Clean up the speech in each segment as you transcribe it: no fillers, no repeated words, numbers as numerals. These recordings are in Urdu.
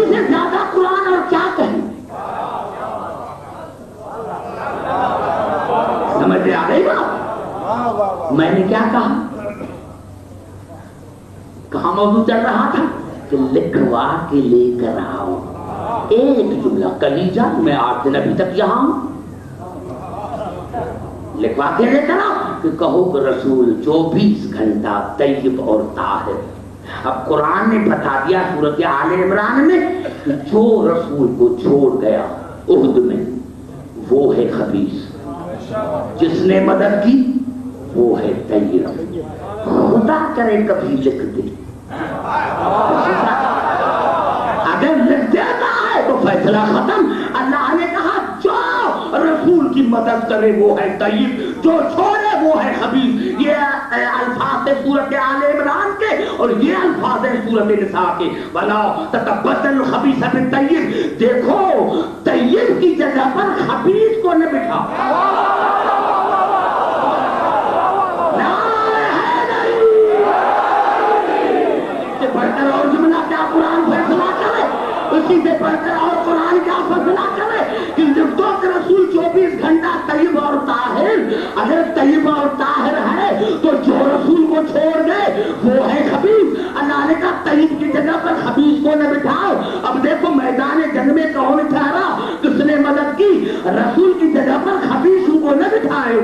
اسی سے زیادہ قرآن اور کیا کہیں؟ سمجھ میں آ گئی بات؟ میں نے کیا کہا؟ کہاں موضوع چل رہا تھا کہ لکھوا کے لے کر آؤ ایک جملہ کلیجہ، میں 8 دن ابھی تک یہاں ہوں، لکھوا کے لے کر آؤ کہ کہو کہ رسول 24 گھنٹہ طیب اور طاہر۔ اب قرآن نے بتا دیا سورۃ آل عمران میں کہ جو رسول کو چھوڑ گیا احد میں وہ ہے خبیث، جس نے مدد کی وہ ہے طیب۔ خدا کرے کبھی لکھ دے، اگر لکھ دیتا ہے تو فیصلہ ختم۔ اللہ نے کہا جو رسول کی مدد کرے وہ ہے طیب، جو چھوڑے وہ ہے خبیث۔ یہ الفاظ ہے سورۃ آل عمران کے اور یہ الفاظ ہے سورۃ نساء کے، وَلَا تَتَبَدَّلُ الْخَبِيثَ بِالطَّيِّبِ۔ دیکھو طیب کی جگہ پر خبیث کو نہ بٹھا۔ اور جملہ کیا قرآن فیصلہ کرے، اسی سے بڑھ کر اور قرآن کیا فیصلہ کرے کہ لکھتوں کے رسول 24 گھنٹہ طیب اور طاہر۔ اگر طیب اور طاہر ہے تو جو رسول کو چھوڑ گئے وہ ہے خبیث۔ اللہ نے کہا طیب کی جگہ پر خبیث کو نہ بٹھاؤ۔ اب دیکھو میدان جنگ میں کون ٹھہرا، کس نے مدد کی؟ رسول کی جگہ پر خبیث کو نہ بٹھائے۔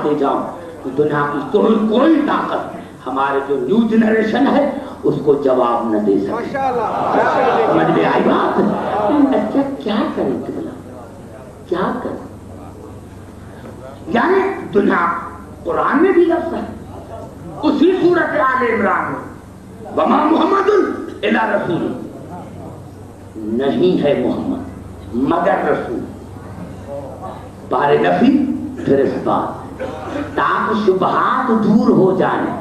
دے جاؤں کہ دنیا کی کوئی طاقت ہمارے جو نیو جنریشن ہے اس کو جواب نہ دے سکے۔ سمجھ میں آئی بات؟ اچھا کیا کریں قبلہ، کیا کریں؟ یعنی دنیا قرآن میں بھی لفظ ہے اسی سورۃ آل عمران میں، وما محمد الا رسول، نہیں ہے محمد مگر رسول، بارے نفی پھر اس بات تاکہ شبہات دور ہو جائیں۔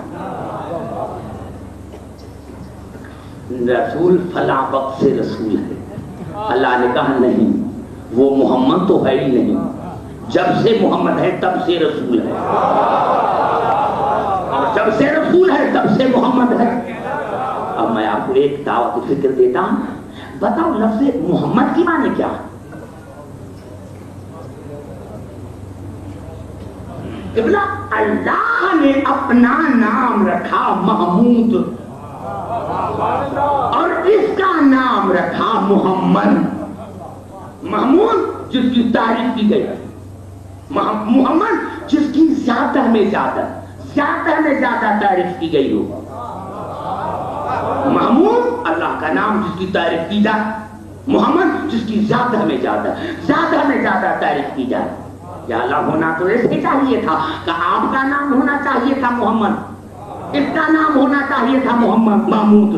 رسول فلاں وقت سے رسول ہے، اللہ نے کہا نہیں، وہ محمد تو ہے ہی نہیں، جب سے محمد ہے تب سے رسول ہے، اور جب سے رسول ہے تب سے محمد ہے۔ اب میں آپ کو ایک دعوت فکر دیتا ہوں، بتاؤ لفظ محمد کی معنی کیا ہے؟ اللہ نے اپنا نام رکھا محمود اور اس کا نام رکھا محمد۔ محمود جس کی تعریف کی گئی، محمد جس کی زیادہ میں زیادہ تعریف کی گئی ہو۔ محمود اللہ کا نام جس کی تعریف کی جائے، محمد جس کی زیادہ میں زیادہ تعریف کی جائے۔ یا اللہ ہونا تو ایسے چاہیے تھا کہ آپ کا نام ہونا چاہیے تھا محمد، اس کا نام ہونا چاہیے تھا محمد محمود،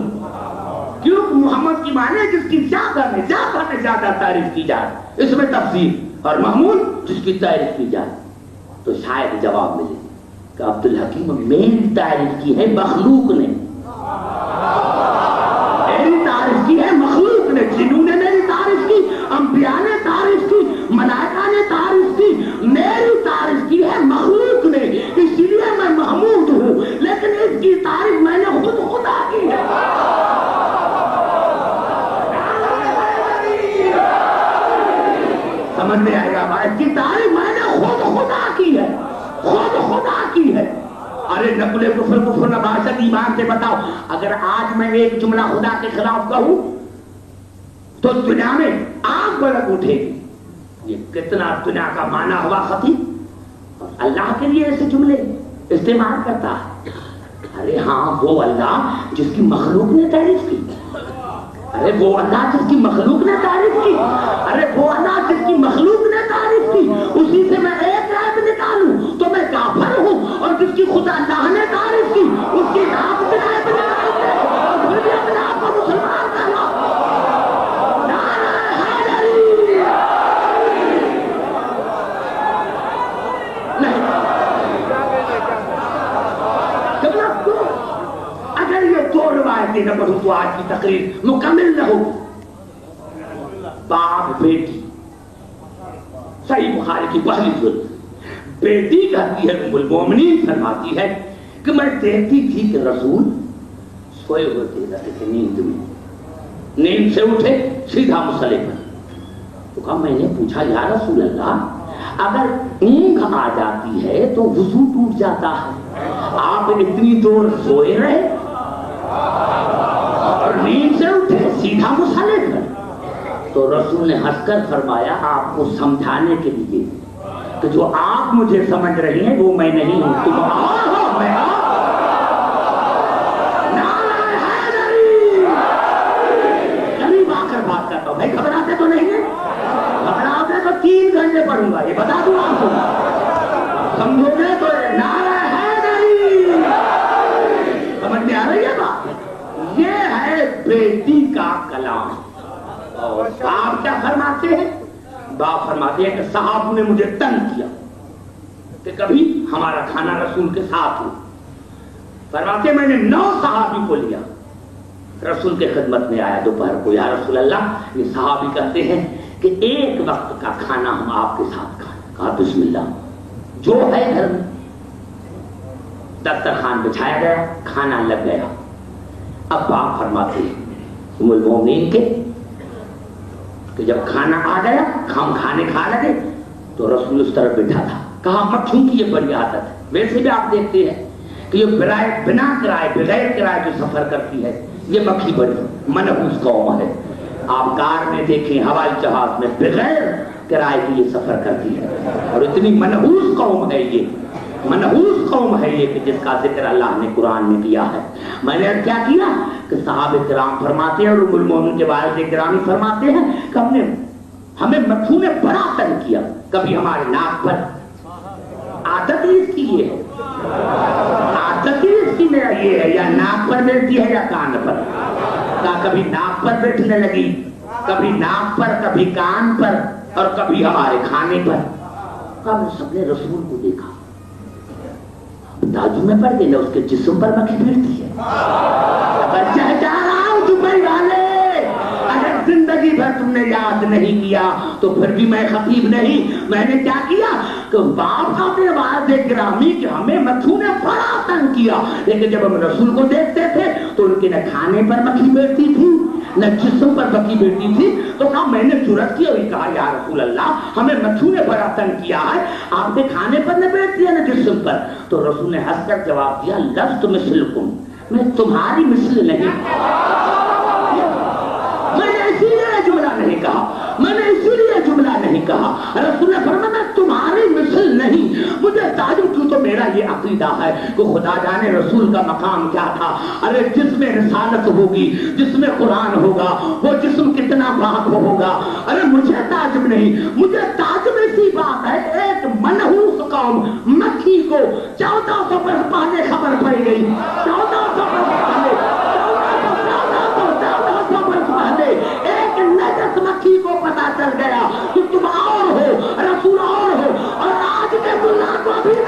کیوں؟ محمد کی معنی جس کی زیادہ میں زیادہ تعریف کی جائے، اس میں تفسیر، اور محمود جس کی تعریف کی جائے۔ تو شاید جواب ملے کہ عبدالحکیم میری تعریف کی ہے مخلوق نے، میری تعریف کی ہے مخلوق نے، جنہوں نے میری تعریف کی، انبیاء نے تعریف کی، ملائکہ نے تعریف کی، میری تعریف کی ہے مخلوق نے، اس لیے میں محمود ہوں، لیکن اس کی تعریف میں نے خود خدا کی ہے۔ سمجھ میں آئے گا بھائی؟ اس کی تعریف میں نے خود خدا کی ہے، خود خدا کی ہے۔ ارے نقل کفر نباشت ایمان سے بتاؤ، اگر آج میں ایک جملہ خدا کے خلاف کہوں تو دنیا میں آگ بھڑک اٹھے گی۔ یہ کتنا دنیا کا مانا ہوا خطیب اللہ کے لیے ایسے جملے استعمال کرتا ہے۔ ارے ہاں وہ اللہ جس کی مخلوق نے تعریف کی، ارے وہ اللہ جس کی مخلوق نے تعریف کی، ارے وہ اللہ جس کی مخلوق نے تعریف کی، اسی سے میں ایک عیب نکالوں تو میں کافر ہوں، اور جس کی خدا اللہ نے تعریف کی اس کی عیب نکال دے اور پھر بھی اپنے آپ کو مسلمان کہنا۔ اگر یہ دو روایت آیتیں نہ پڑھوں تو آج کی تقریر مکمل نہ ہو. باپ بیٹی, صحیح بخاری کی پہلی جلد. بیٹی کہتی ہے ام المومنین فرماتی ہے کہ میں دیکھتی تھی کہ رسول سوئے ہوتے رہتے تھے نیند میں, نیند سے اٹھے سیدھا مصلی پر. تو کہا میں نے پوچھا یا رسول اللہ اگر اونگ آ جاتی ہے تو وضو ٹوٹ جاتا ہے, آپ اتنی دور سوئے رہے اور نیند سے اٹھے سیدھا مصلی پر. تو رسول نے ہنس کر فرمایا آپ کو سمجھانے کے لیے کہ جو آپ مجھے سمجھ رہی ہیں وہ میں نہیں ہوں, تم اور ہو میں آپ. قریب آ کر بات کرتا ہوں. بھائی گھبراتے تو نہیں ہیں؟ گھبراتے تو 3 گھنٹے پڑھوں گا, یہ بتا دوں آپ کو. سمجھو گے تو نعرہ حیدری. سمجھ میں آ رہی ہے بات؟ یہ ہے بیٹی کا کلام. اور باپ کیا فرماتے ہیں؟ باپ فرماتے ہیں کہ صحابہ نے مجھے تنگ کیا کہ کبھی ہمارا کھانا رسول کے ساتھ ہو. فرماتے میں نے 9 صحابی کو لیا, رسول کے خدمت میں آیا دوپہر کو. یا رسول اللہ یہ صحابی کہتے ہیں کہ ایک وقت کا کھانا ہم آپ کے ساتھ کھائیں. کہا بسم اللہ, جو ہے گھر میں. دسترخوان بچھایا گیا, کھانا لگ گیا. اب باپ فرماتے ہیں ام المومنین کے کہ جب کھانا آ گیا ہم کھانے کھا لگے تو رسول اس طرف بیٹھا تھا. کہا مکھیوں کی یہ بڑی عادت ہے. ویسے بھی آپ دیکھتے ہیں کہ یہ بنا کرائے بغیر کرائے جو سفر کرتی ہے یہ مکھی بڑی منحوس قوم ہے. آپ کار میں دیکھیں, ہوائی جہاز میں بغیر کرائے کی یہ سفر کرتی ہے. اور اتنی منحوس قوم ہے یہ, منحوس قوم ہے یہ کہ جس کا ذکر اللہ نے قرآن میں کیا ہے. میں نے کیا کیا کہ صحابہ کرام فرماتے ہیں اور ام المومنین کے والد کرام فرماتے ہیں کہ ہمیں مکھیوں نے بڑا تنگ کیا. کبھی ہمارے ناک پر, عادت ہی اس کی یہ ہے, عادت ہی اس کی میرا یہ ہے, یا ناک پر بیٹھتی ہے یا کان پر. کبھی ناک پر بیٹھنے لگی, کبھی ناک پر, کبھی کان پر, اور کبھی ہمارے کھانے پر. ہم سب نے رسول کو دیکھا, تعجب میں پڑ گئی نا, اس کے جسم پر مکھی بیٹھتی ہے. چہچا رہا ہوں دبئی والے, اگر زندگی بھر تم نے یاد نہیں کیا تو پھر بھی میں خطیب نہیں. میں نے کیا کیا کہ باپ اپنے والد گرامی کہ ہمیں مکھیوں نے بڑا تنگ کیا, لیکن جب ہم رسول کو دیکھتے تھے تو ان کے نہ کھانے پر مکھی بیٹھتی تھی نہ جسم پر مکھی بیٹھتی تھی. تو کہا میں نے جرأت کی اور کہا یا رسول اللہ ہمیں مکھیوں نے بڑا تنگ کیا ہے, آپ کے کھانے پر نہ بیٹھتی ہے نہ جسم پر. تو رسول نے ہنس کر جواب دیا لست مثلکم, میں تمہاری مثل نہیں. میں نے اسی لیے جملہ نہیں کہا, میں نے اسی لیے جملہ نہیں کہا. رسول نے فرمایا میں تمہاری مثل نہیں. مجھے تعجب کیوں, تو میرا یہ عقیدہ ہے کہ خدا جانے رسول کا مقام کیا تھا. ارے جس میں رسالت ہوگی, جس میں قرآن ہوگا, وہ جسم کتنا پاک ہوگا. ارے مجھے تعجب نہیں, مجھے تعجب اسی بات ہے ایک منحوس قوم مکھی کو 1400 برس پہلے خبر پڑ گئی, 1400 برس پہلے, 1400 برس پہلے ایک نجس مکھی کو پتا چل گیا کہ تم اور ہو, رسول اور ہو, اور آج کے دنیا کو ابھی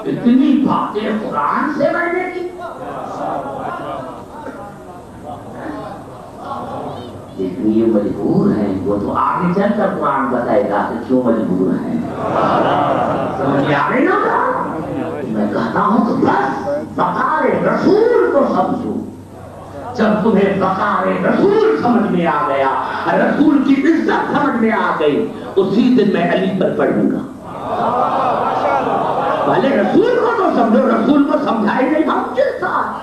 اتنی باتیں قرآن سے بڑھنے کی. یہ مجبور ہیں, وہ تو آگے چل کر قرآن بتائے گا کہ کیوں مجبور ہیں. سمجھ آ رہی نا, میں کہتا ہوں کہ بس وقار رسول کو سمجھو. جب تمہیں وقار رسول سمجھ میں آ گیا, رسول کی عزت سمجھ میں آ گئی, اسی دن میں علی پر پڑھوں گا. پہلے رسول کو تو سمجھو, رسول کو سمجھائی نہیں. ہم کے ساتھ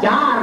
4